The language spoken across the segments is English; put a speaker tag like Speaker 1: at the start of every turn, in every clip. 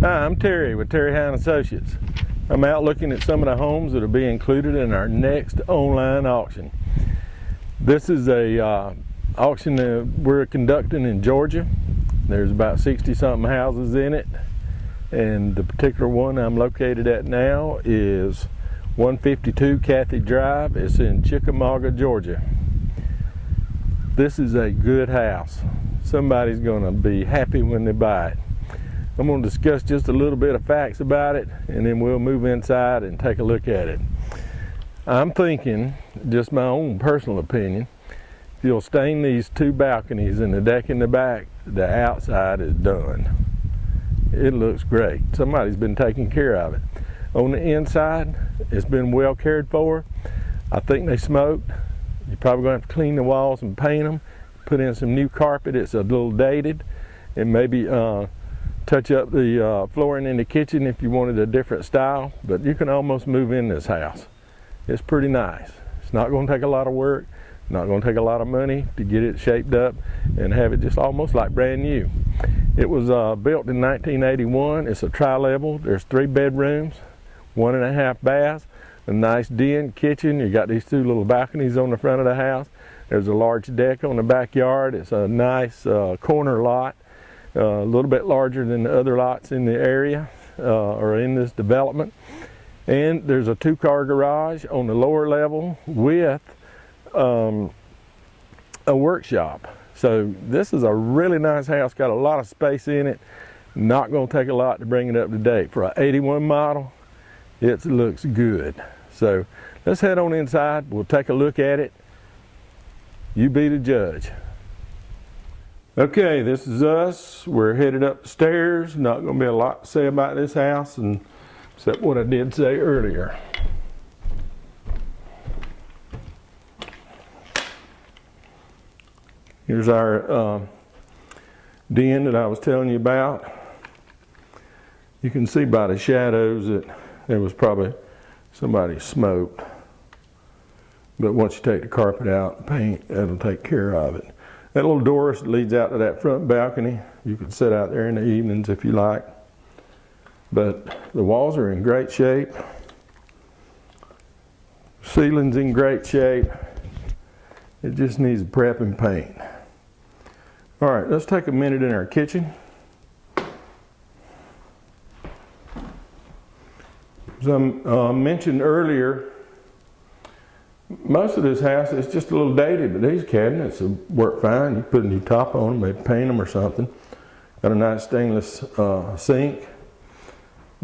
Speaker 1: Hi, I'm Terry with Terry Hine Associates. I'm out looking at some of the homes that will be included in our next online auction. This is a auction that we're conducting in Georgia. There's about 60 something houses in it, and the particular one I'm located at now is 152 Cathy Drive. It's in Chickamauga, Georgia. This is a good house. Somebody's going to be happy when they buy it. I'm going to discuss just a little bit of facts about it, and then we'll move inside and take a look at it. I'm thinking, just my own personal opinion, if you'll stain these two balconies and the deck in the back, the outside is done. It looks great. Somebody's been taking care of it. On the inside, it's been well cared for. I think they smoked. You're probably going to have to clean the walls and paint them, put in some new carpet. It's a little dated, and maybe touch up the flooring in the kitchen if you wanted a different style, but you can almost move in this house. It's pretty nice. It's not going to take a lot of work, not going to take a lot of money to get it shaped up and have it just almost like brand new. It was built in 1981. It's a tri-level. There's 3 bedrooms, 1.5 baths, a nice den kitchen. You got these 2 little balconies on the front of the house. There's a large deck on the backyard. It's a nice corner lot. A little bit larger than the other lots in the area or in this development. And there's a 2-car garage on the lower level with a workshop. So this is a really nice house, got a lot of space in it. Not going to take a lot to bring it up to date. For an 81 model, it looks good. So let's head on inside. We'll take a look at it. You be the judge. Okay, this is us. We're headed up the stairs. Not going to be a lot to say about this house, except what I did say earlier. Here's our den that I was telling you about. You can see by the shadows that there was probably somebody smoked. But once you take the carpet out and paint, that'll take care of it. That little door leads out to that front balcony. You can sit out there in the evenings if you like. But the walls are in great shape. Ceiling's in great shape. It just needs a prep and paint. All right, let's take a minute in our kitchen. As I mentioned earlier, most of this house is just a little dated, but these cabinets will work fine. You put a new top on them, maybe paint them or something. Got a nice stainless sink.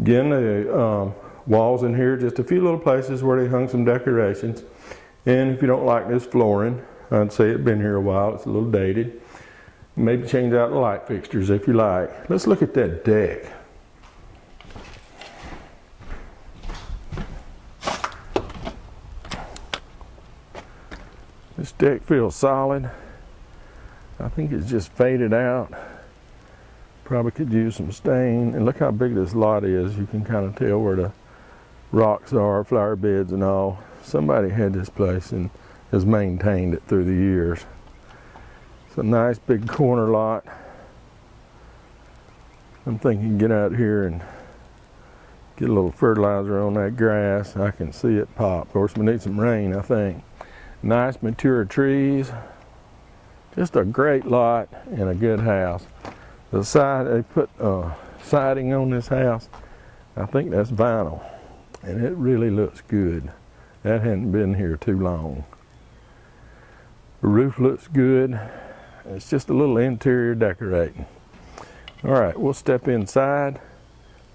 Speaker 1: Again, the walls in here, just a few little places where they hung some decorations. And if you don't like this flooring, I'd say it's been here a while, it's a little dated. Maybe change out the light fixtures if you like. Let's look at that deck. This deck feels solid. I think it's just faded out. Probably could use some stain. And look how big this lot is. You can kind of tell where the rocks are, flower beds and all. Somebody had this place and has maintained it through the years. It's a nice big corner lot. I'm thinking get out here and get a little fertilizer on that grass. I can see it pop. Of course, we need some rain, I think. Nice mature trees. Just a great lot and a good house. The side, they put siding on this house. I think that's vinyl. And it really looks good. That hadn't been here too long. The roof looks good. It's just a little interior decorating. All right, we'll step inside,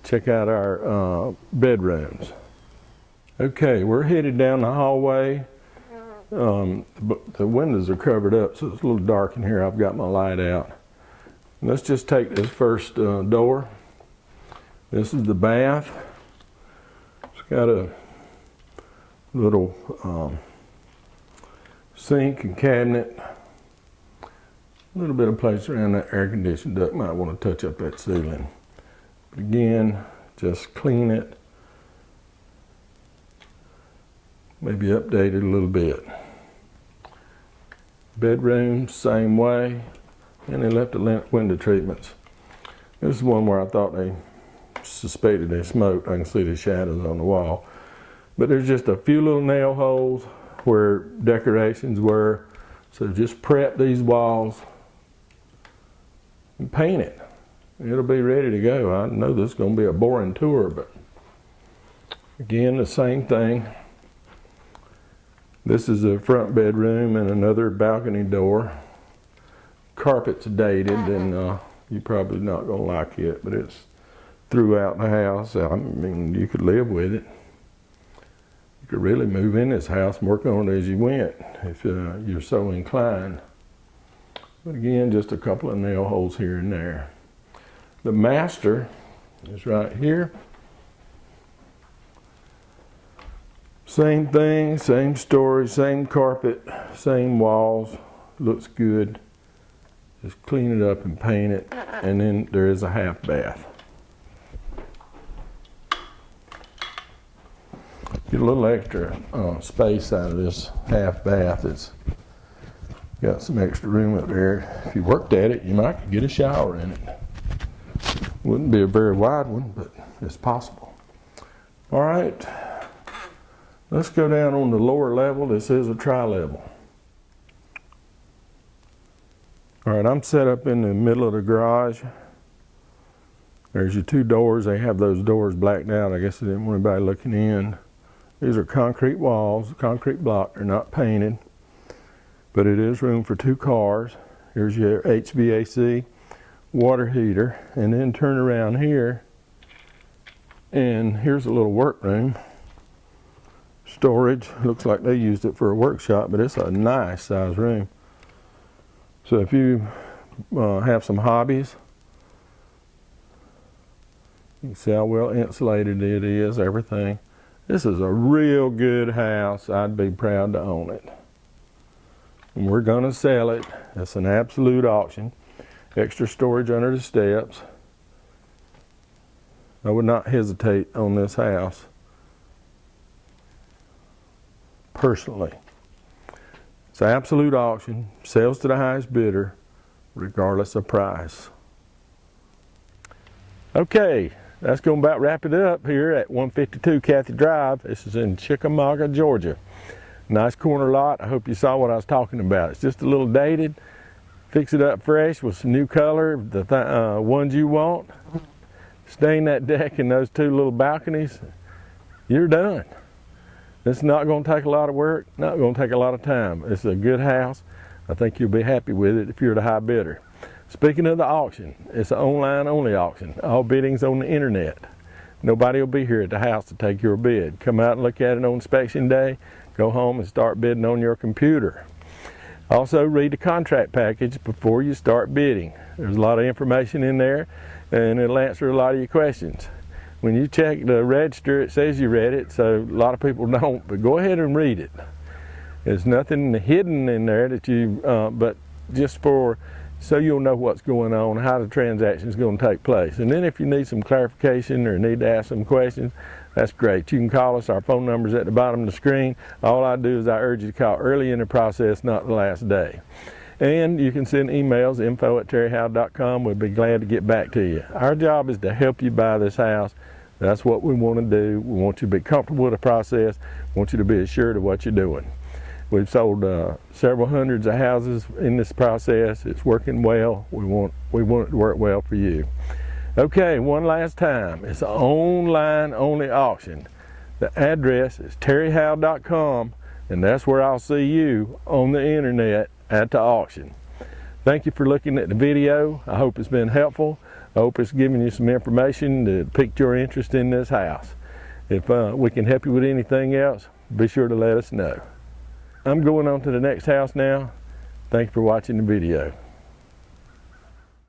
Speaker 1: check out our bedrooms. Okay, we're headed down the hallway. The windows are covered up, so it's a little dark in here. I've got my light out. Let's just take this first door. This is the bath. It's got a little sink and cabinet. A little bit of place around that air conditioning duct. Might want to touch up that ceiling. But again, just clean it. Maybe update it a little bit. Bedroom, same way. And they left the window treatments. This is one where I thought they suspected they smoked. I can see the shadows on the wall. But there's just a few little nail holes where decorations were. So just prep these walls and paint it. It'll be ready to go. I know this is going to be a boring tour, but again, the same thing. This is a front bedroom and another balcony door. Carpet's dated, and you're probably not going to like it, but it's throughout the house. I mean, you could live with it. You could really move in this house and work on it as you went if you're so inclined. But again, just a couple of nail holes here and there. The master is right here. Same thing, same story, same carpet, same walls. Looks good. Just clean it up and paint it. And then there is a half bath. Get a little extra space out of this half bath. It's got some extra room up there. If you worked at it, you might get a shower in it. Wouldn't be a very wide one, but it's possible. All right, let's go down on the lower level. This is a tri-level. All right, I'm set up in the middle of the garage. There's your two doors. They have those doors blacked out. I guess they didn't want anybody looking in. These are concrete walls, concrete block. They're not painted, but it is room for two cars. Here's your HVAC, water heater, and then turn around here, and here's a little workroom. Storage. Looks like they used it for a workshop, but it's a nice size room. So if you have some hobbies, you can see how well insulated it is, everything. This is a real good house. I'd be proud to own it. And we're gonna sell it. It's an absolute auction. Extra storage under the steps. I would not hesitate on this house, personally. It's an absolute auction. Sells to the highest bidder, regardless of price. Okay. That's going to about wrap it up here at 152 Cathy Drive. This is in Chickamauga, Georgia. Nice corner lot. I hope you saw what I was talking about. It's just a little dated. Fix it up fresh with some new color, the ones you want. Stain that deck and those two little balconies. You're done. This is not going to take a lot of work, not going to take a lot of time. It's a good house. I think you'll be happy with it if you're the high bidder. Speaking of the auction, it's an online only auction. All bidding's on the internet. Nobody will be here at the house to take your bid. Come out and look at it on inspection day. Go home and start bidding on your computer. Also read the contract package before you start bidding. There's a lot of information in there and it'll answer a lot of your questions. When you check the register, it says you read it, so a lot of people don't, but go ahead and read it. There's nothing hidden in there that you, but just so you'll know what's going on, how the transaction is going to take place. And then if you need some clarification or need to ask some questions, that's great. You can call us. Our phone number's at the bottom of the screen. All I do is I urge you to call early in the process, not the last day. And you can send emails, info@terryhowe.com. We'll be glad to get back to you. Our job is to help you buy this house. That's what we want to do. We want you to be comfortable with the process. We want you to be assured of what you're doing. We've sold several hundreds of houses in this process. It's working well. We want it to work well for you. Okay, one last time. It's an online only auction. The address is terryhowe.com, and that's where I'll see you on the internet at the auction. Thank you for looking at the video. I hope it's been helpful. I hope it's given you some information that piqued your interest in this house. If we can help you with anything else, be sure to let us know. I'm going on to the next house now. Thank you for watching the video.